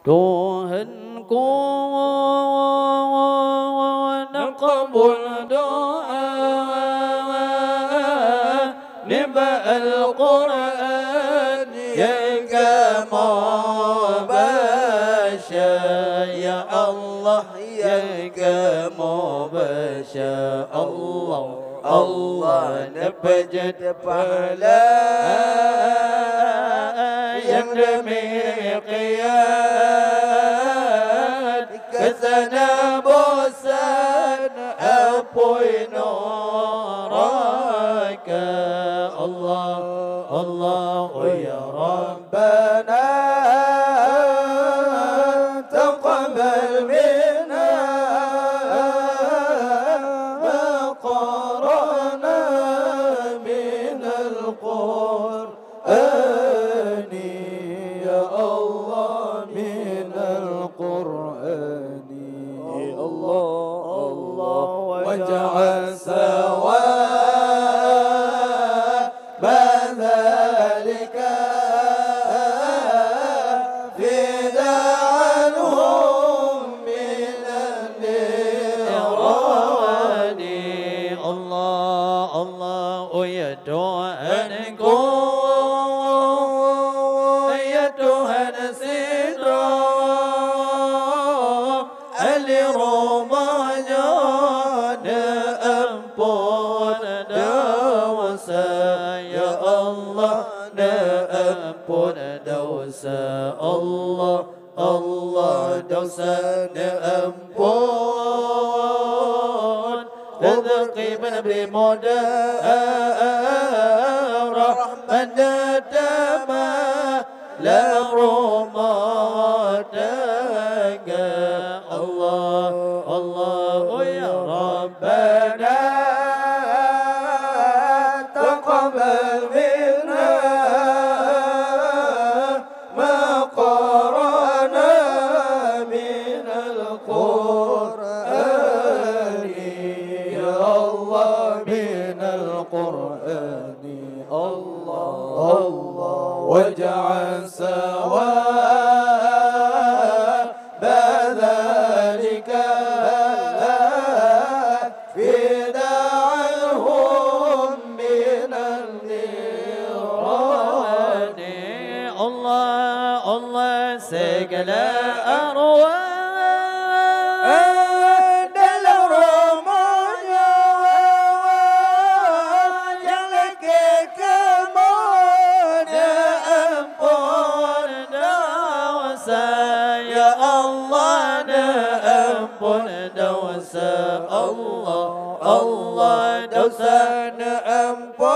Tuhan con qabul doa ni'ma al-Quran yang kamu baca ya Allah yang kamu baca Allah Allah dapat pahala yang demikian kesana bosan apoi neraka Allah Allah ya Rabbana taqabbal minna ma qara'na min al-Qur'an ya Allah min al-Qur'an Allah Allah waj'al ثواب ذلك فداءهم من النيران الله الله يدعو أنكم أيتها السدرة الرمضان أنبون دوسا يا الله أنبون دوسا الله الله دوسا أنبون تذكي من بمدى رحمة دما لا رمضان الله الله يا ربنا تقبل منا ما قرأنا من القرآن يا الله من القرآن الله الله واجعل ثواب ذلك فداءهم من النيران الله الله سجل أرواح Allah Allah dosana ampun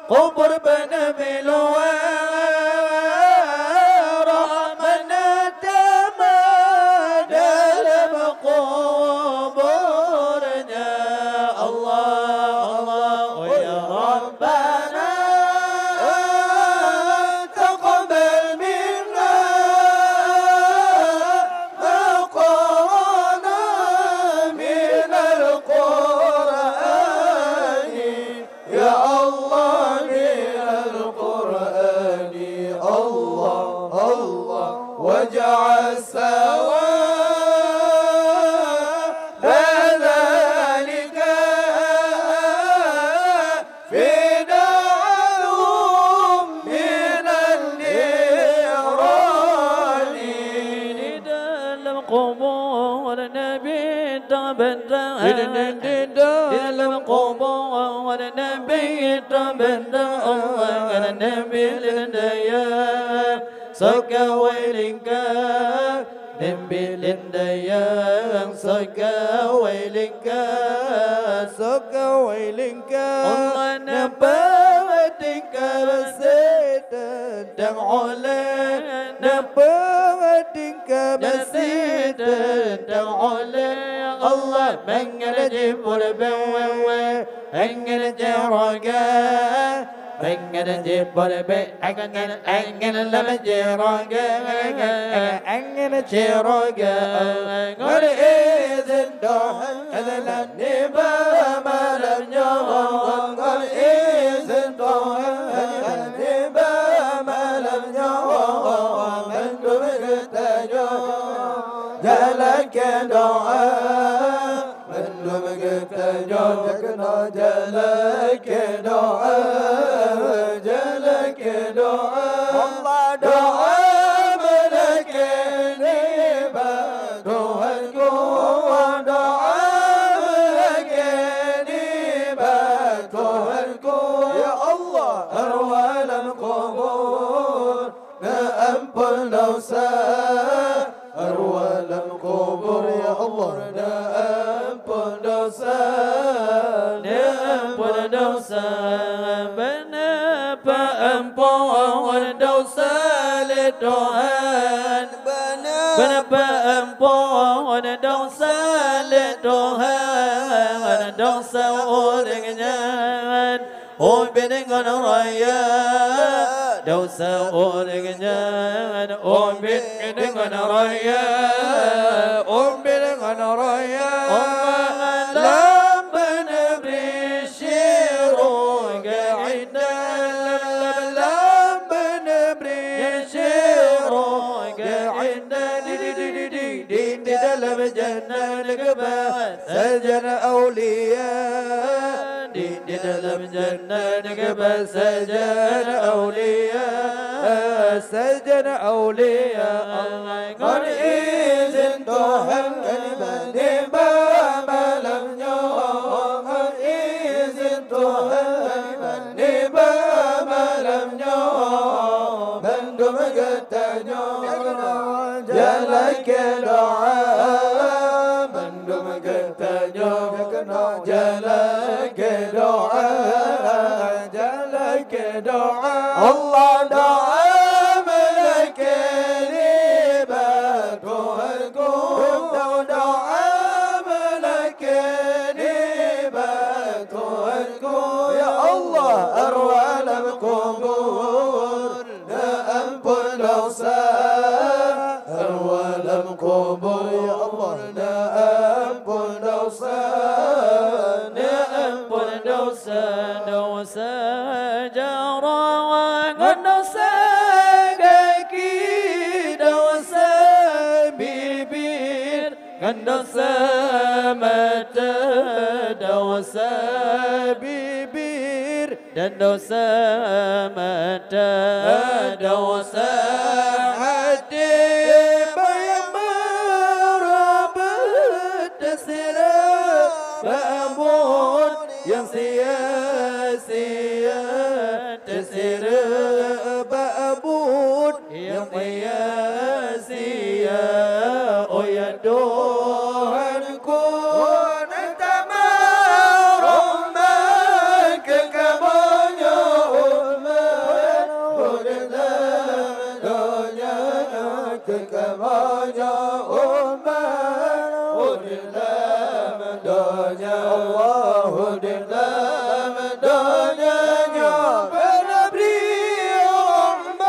kubur benabi luar rahmana dama dalam kuburnya Allah Allah ya Rabbana taqabbal minna واجعل ثواب ذلك فداءهم من النيران dalam kubur Nabi terbentang dalam kubur Nabi terbentang Nabi lindaya Soka wailingka Nabi lindayang Soka wailingka Soka wailingka Allah nabawatika Basita Dam'ula nabawatika Basita Dam'ula Allah mengaji pulbawa Mengaji raga mengaji pulbawa Angin lama jiraga Angin jiraga Ngol izin dohan Adalah niba malam nyawa Ngol izin dohan Adalah niba malam nyawa doa Mendum kita kena jalak doa Jalak doa Allah doa melekeni Tuhanku doa melekeni Tuhanku Ya Allah arwah alam kubur Ampun dosa arwah alam kubur Ya Allah ampun dosa ampun dosa Benapa ampun dosa le Tuhan Benapa ampun dosa le Tuhan Dosa orang jahat Oh dengan raya dosa orang jahat Oh dengan raya Oh dengan raya Lamban bersyiru ga'indan Lamban bersyiru ga'indan Di dalam jannah negara Sajana awliya Di dalam jannah negara Sajana awliya Sajana awliya Qad izin Tuhan Niba malamnya Qad izin Tuhan Niba malamnya Bandum katanya Jalak doa Bandum katanya Jalak doa Jalak doa Allah doa melekeni Tuhanku doa melekeni Tuhanku Ya Allah arwah alam kubur ampun dosa arwah alam kubur Ya Allah ampun dosa ampun dosa dosa jarang dosa kaki dosa bibir dosa mata dosa bibir dan dosa mata dosa hati bayang merabat terserah babun yang sia-sia terserah babun yang sia-sia oh ya Tuhanku nanti marumah ke kamunya dunia ke kamunya dunia Allah di dalam dunia penabri rahmat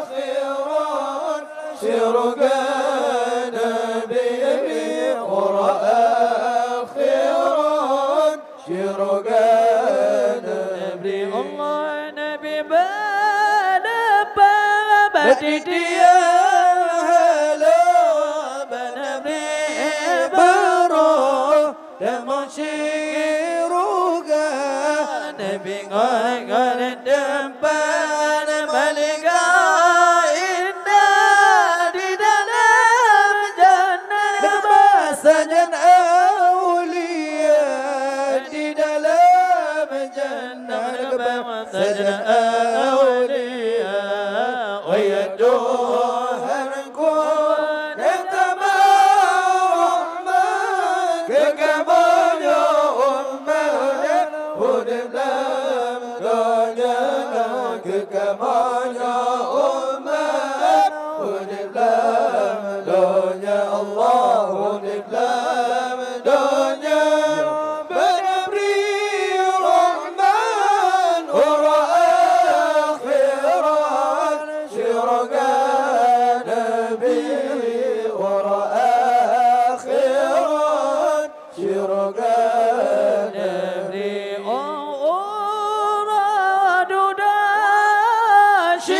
akhiran syurga nabi akhiran syurga nabi Allah nabi bana dia Shiruga Nabi Ngagan Depan Malika Indah Di dalam jannah Sajan awliya Di dalam jannah Sajan awliya Oh ya Tuhanku Kekamanya umat Udib dalam dunia Allah Udib dalam dunia Benabri Rahman Ura akhirat Syurga Nabi Ura akhirat Syurga Nabi She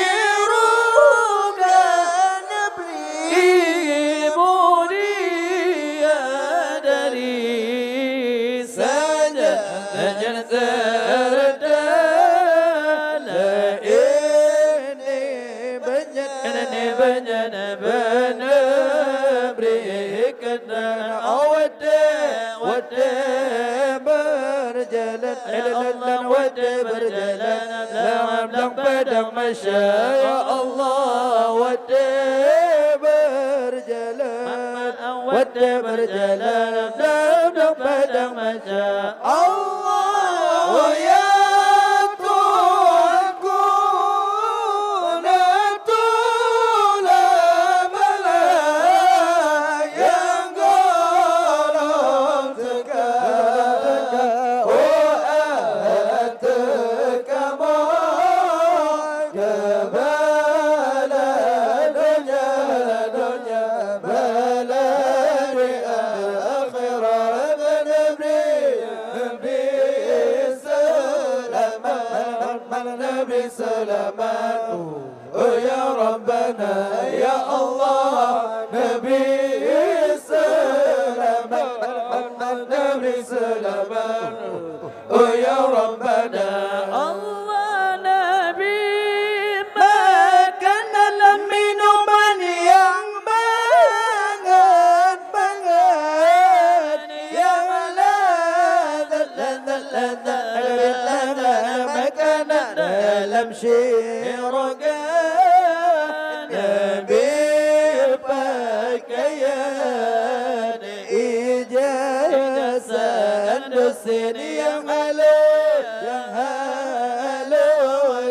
padang masya ya Allah wate berjalan wate berjalan dalam padang masya Allah ya Tuhanku natulah malai yang golong tegak oh atakamu kebala dunia bala di akhirat Nabi selamat oh ya Rabbana ya Allah Nabi selamat Nabi selamat oh ya Rabbana Allah Nabi makan dalam minuman yang banget yang lezat makanan dalam syiraga Nabi pakaian ijazah dosen yang halal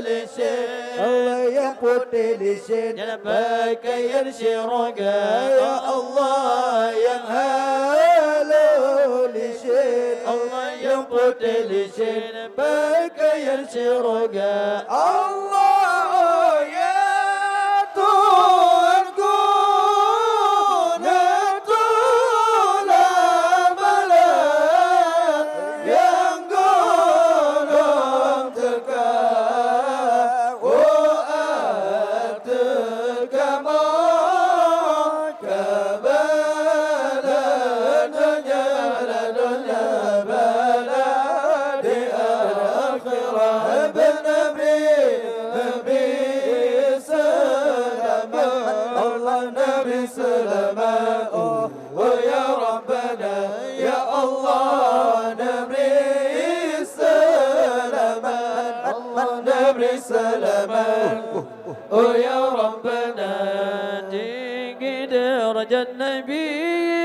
lishin Allah yang putih lishin pakaian syiraga ya Allah yang halal lishin Allah yang putih lishin pakaian syiraga Allah ya Tuhanku natulah malai yang golong tegak oh atakamu kebala dunia bala di akhirat Nabi selamat Allah Nabi selamat oh ya Rabbana ya Allah Nabi selamat Allah Nabi selamat oh ya Rabbana tinggi derajat Nabi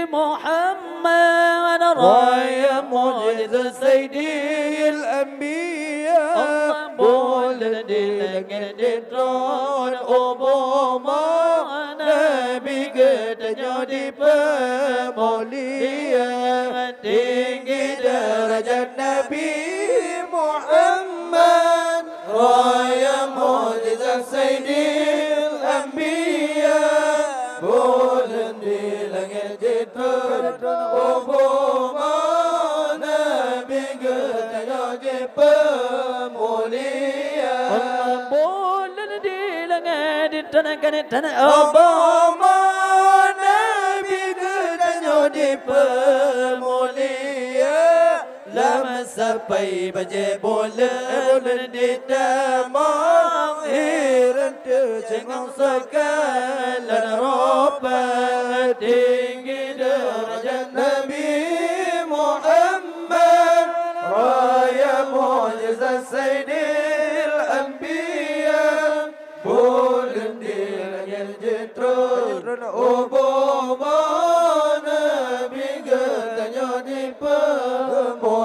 Muhammad raya mujizat sayyidil anbiya boleh dilengit di tron Obama Nabi katanya di pemulihan tinggi derajat Nabi Muhammad raya mujizat sayyidil anbiya boleh dilengit di tron Obama Nabi katanya di pemulihan boleh dilengit di tanah Obama Nabi katanya di pemulihan lama sampai baje boleh di damang hiran tercengang sekalan roba tinggi derajat Nabi Muhammad raya mujizat sayyidil anbiya boleh dilengit jetron Obama Nabi katanya di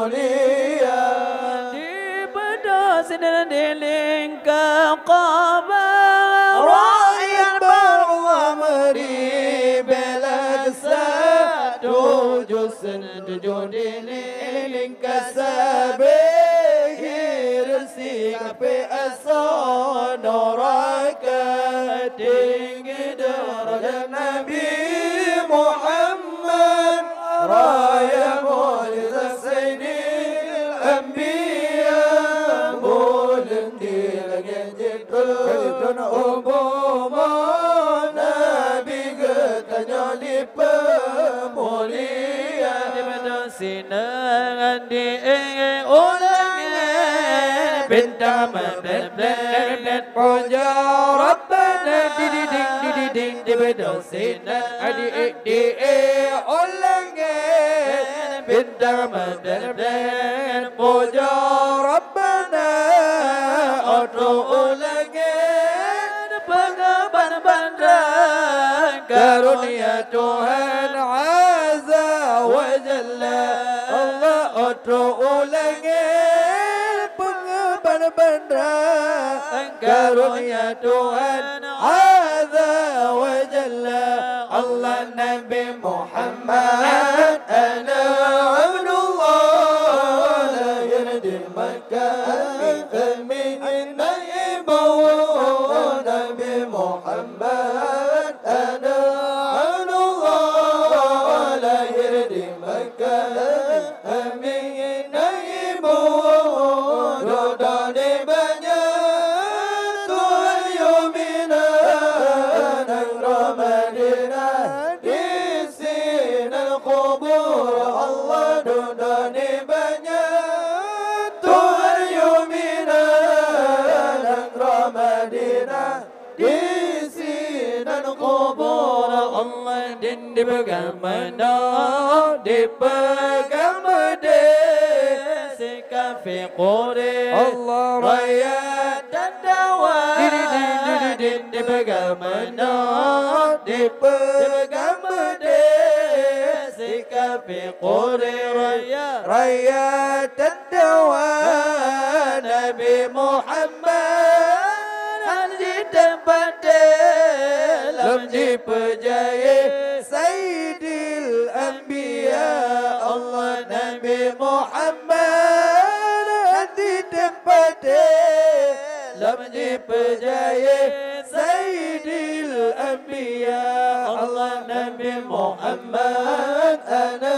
pemulihan di bedasin di lingkar kabar rakyat berwamri belad tujuh di lingkar sabihir sikapi asal neraka tinggi derajat Nabi Muhammad raya mujizat sayyidil anbiya boleh dilengit jetron Obama Nabi katanya di pemulihan di mana sinar di ulangan bintang bled puja Rabbana ding di mana sinar di ulangan bintang bled puja Rabbana atau karunia Tuhan Azza wa Jalla. Allah terulangi pengeban benar karunia Tuhan Azza wa Jalla. Allah Nabi Muhammad ana Abdullah la yardi makan amin naibu Nabi Muhammad ana Abdullah la yardi makan amin naibu dodane banyak Tuhan yumina nang Ramadina di sinar kubur Allah dodane banyak Tuhan yumina nang Ramadina di sinar kubur Allah din dipegang mana dipegang mede sekafi qure Allah raya dan dawa din dipegang mana dipegang mede sekafi qure raya dan dawa Nabi Muhammad di tempat dalam diperjaya Sayyidil Anbiya Allah Nabi Muhammad di tempat dalam diperjaya Sayyidil Anbiya Allah Nabi Muhammad ana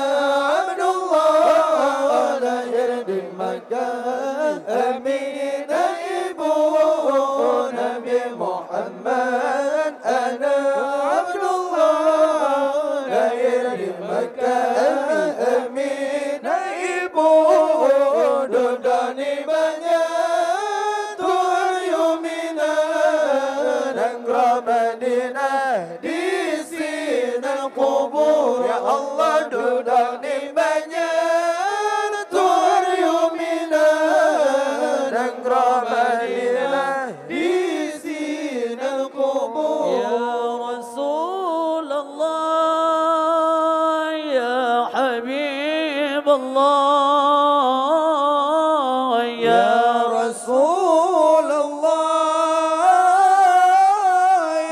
Abdullah la yardi makan amin ibu Nabi Muhammad ana Abdullah la yardi makan amin ibu dodani banyak Tuhan yumina nang Ramadina di sinar kubur ya Allah dodani banyak Tuhan yumina nang Ramadina di sinar kubur ya Rasulullah ya Habib Allah ya Rasulullah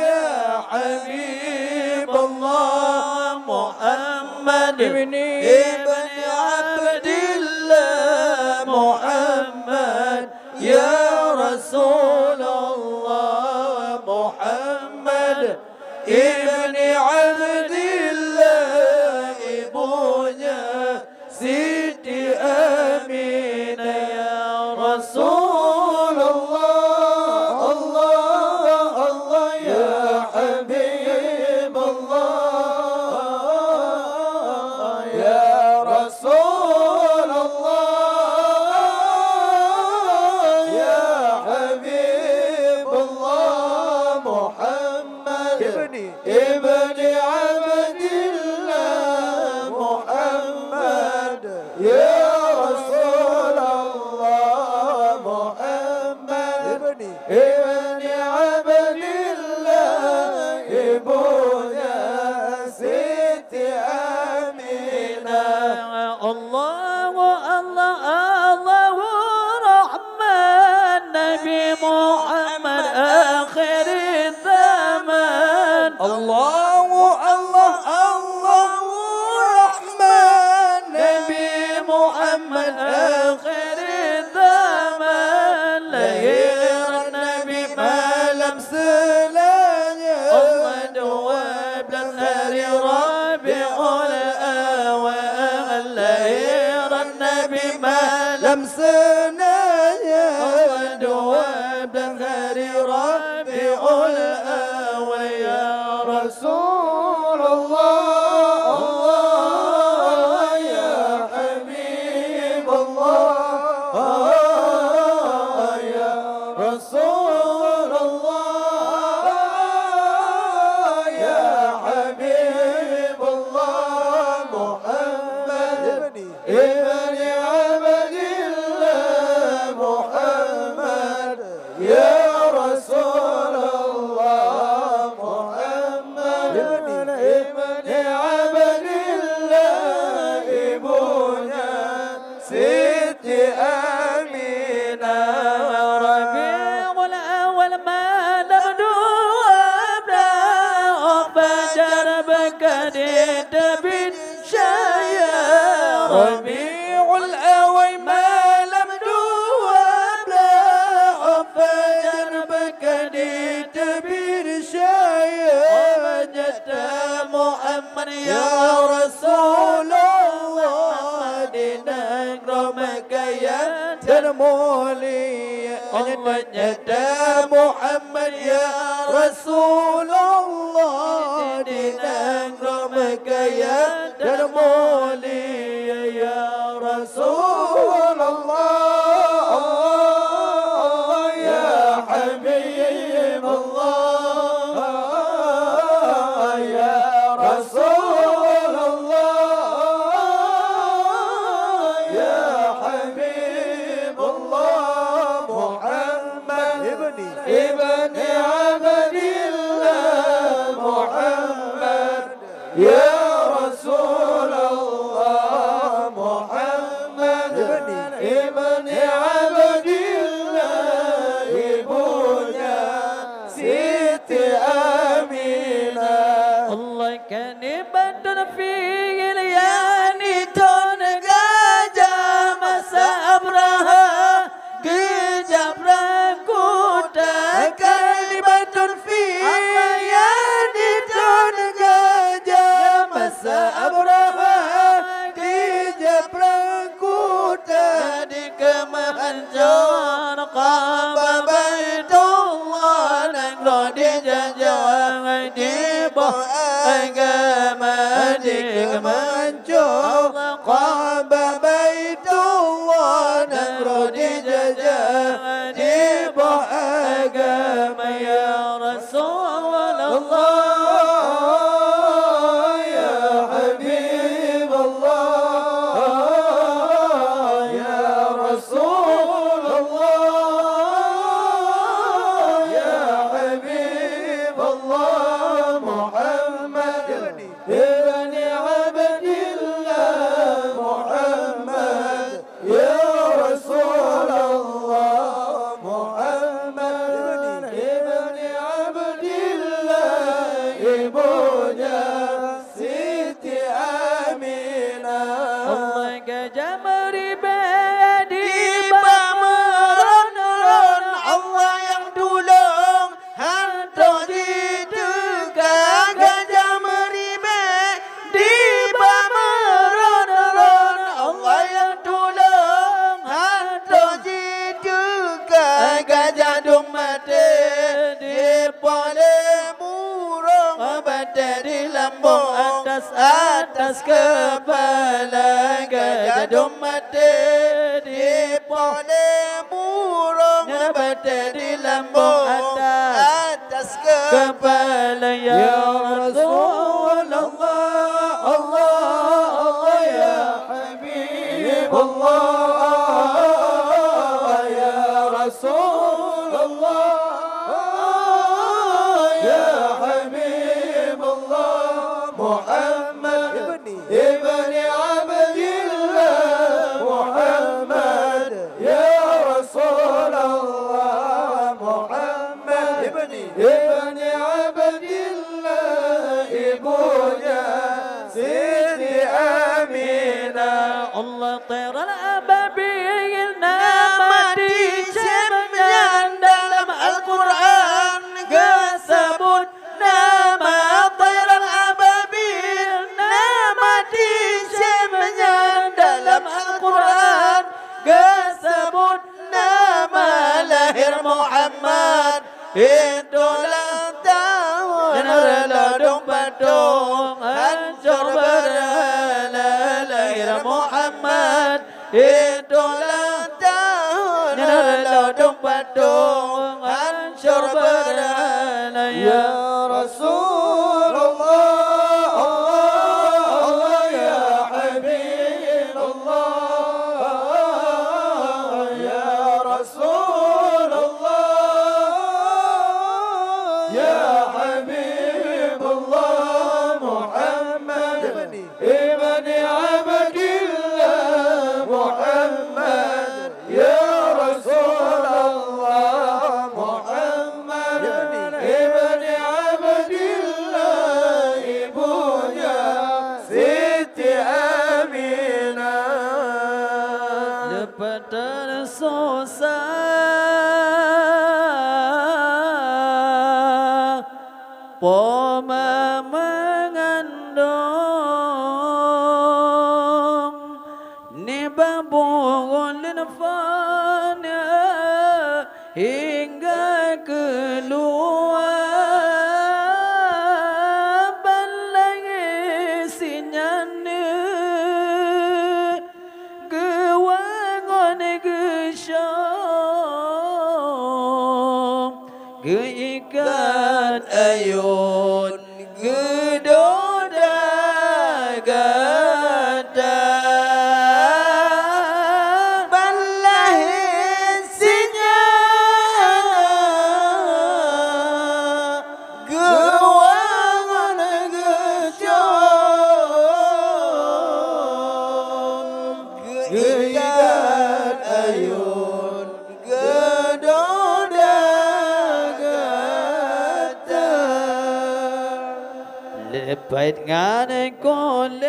ya Habib Allah Muhammad ibni Abdillah Muhammad ya Rasulullah Muhammad ibni Abdillah ibunya Siti Aminah ya Rasulullah Allah Allah ya Habib Allah ya Rasulullah ya Habib Allah Muhammad ibni Abdillah Muhammad ya Rasulullah Muhammad ibni Abdillah ibunya Siti Aminah Allahu Allah Allahu Rahman Nabi Muhammad akhir zaman Allahu Allah Allahu Rahman Nabi Muhammad akhir zaman lahir Nabi malam selanya Allah 12 hari Rabiul Awal lahir Nabi malam selanya Allah 12 hari Rabiul Awal ya Rasulullah Allah ya Habib Allah ya Rasulullah ya Habib Allah Muhammad ibni Abdillah برشاية محمد يا رسول الله دينك رمك يا ترمولي محمد يا رسول الله دينك رمك يا ترمولي يا رسول الله يا حبيب الله يا رسول الله يا حبيب الله محمد ابن عبد الله محمد يا رسول الله محمد ابن عبد الله ابويا ست آمنة الله كان بدر فيه الياني تنقاجا مسا أبرها Gejabran kuda kalimatun fi yani tun gajah masa abraha gejabran kuda di kemahancur Kaabah Baitullah dan rodi jajah di bawah agama di kemahancur Kaabah Baitullah dan rodi jajah di bawah agama ya Rasulullah ya Habib Allah ya Rasulullah ya Habib Allah Muhammad ibn Abdillah Muhammad ya Rasulullah Muhammad ibn Abdillah ibunya Siti Aminah Allah gajah meribadi pameran Allah yang tolong hantu di dekat gajah meribadi pameran Allah yang tolong hantu di dekat gajah dumate di pole murung bata di lambung atas kepala gajah dumate di pole murung bata di lambung atas kepala ya Rasulullah Allah ya Habib Allah ya Rasulullah ya Habib Allah Muhammad ibn Abdillah Muhammad ya Rasulullah Muhammad ibn Abdillah ibunya Siti Aminah Allah teral ababil nama dicemkan dalam Al-Quran disebut nama teral ababil nama dicemkan dalam Al-Quran disebut nama lahir Muhammad itulah tahun ladung badung hancur berhala lahir Muhammad itulah tahun ladung badung hancur berhala ya Rasulullah Allah ya Habib Allah ya Rasulullah ya Habib Allah Muhammad ibn Abdillah Muhammad ya Rasulullah Muhammad ibn Abdillah ibunya Siti Aminah lepas susah Poma mengandung ni babon fana hingga keluar balai sinyane kewangon gesyam keikat ayun gedoda gada balai sinya gewangan gesyam keikat ayun gedoda lepat ngan kolet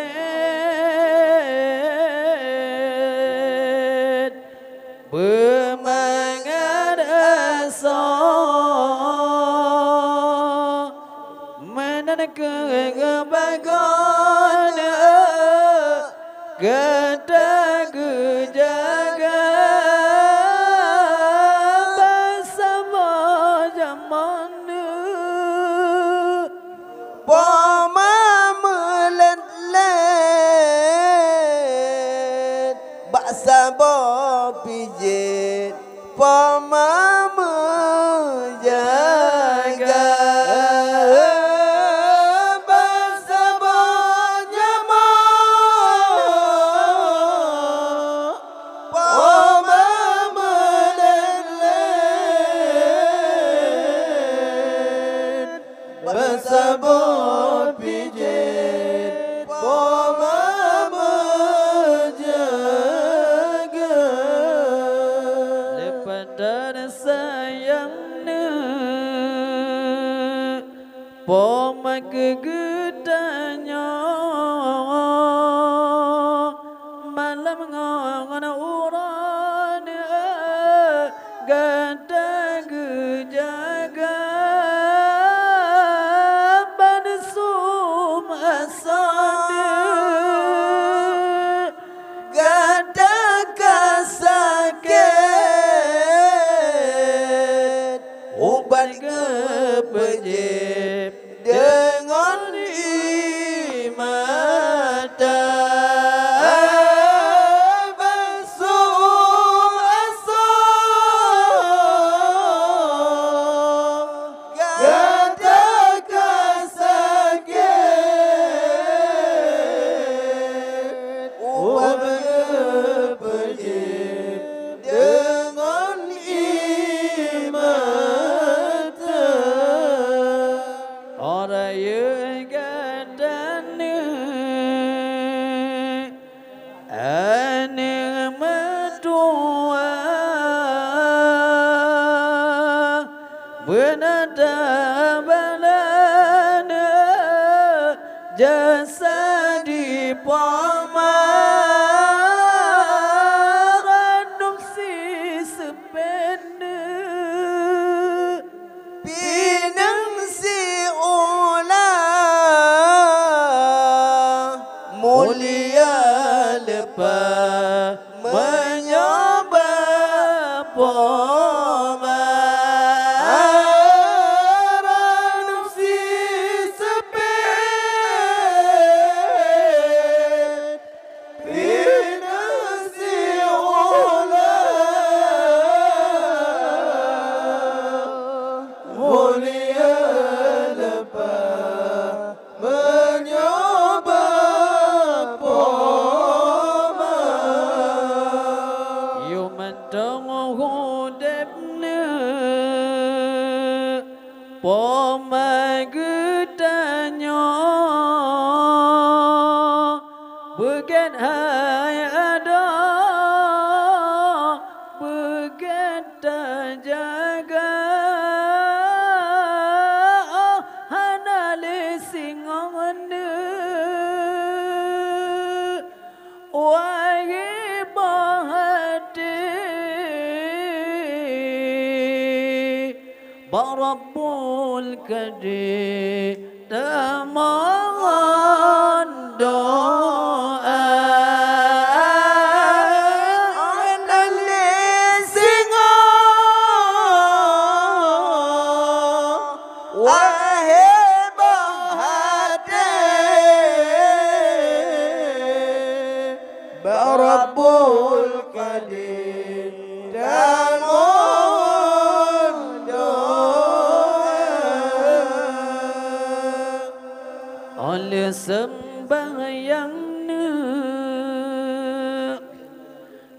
bermangat asa menan kebagon kata kejaga bersama zaman Poma melet-let baksa bo pijit Poma menjaga baksa bo nyaman Poma melet-let baksa bo pijit Poma menjaga lepada sayangnya Poma kegedanya malam ngan uran gada gejaga bansum asane gada kasakit ubat kepejip dengan imata bansum asa gada kasakit ubat kepejip dengan imata orang yang gadane ane metua benada balana jasa di poma random si sepene pinang si ulang mulia lepas menyoba poma random si sepene pinang si ulang mulia lepas menyoba poma you mentong hudepne poma gedanya began hai ada began tak jaga hanale singone wahai bahati barabbu Qadir termohon doa Rabbul Qadir dan mohon doa oleh sembahyang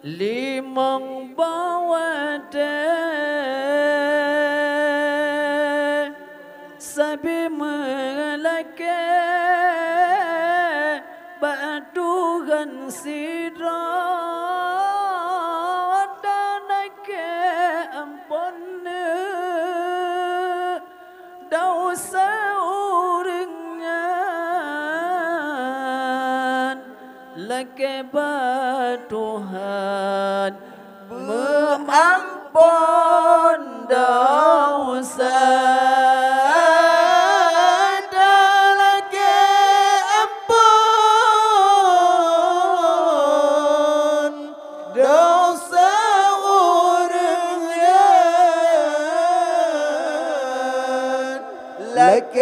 limang bawada sabi melaka batuhan sidrat danake ampun dosa uringan lake batuhan mengampun dosa لك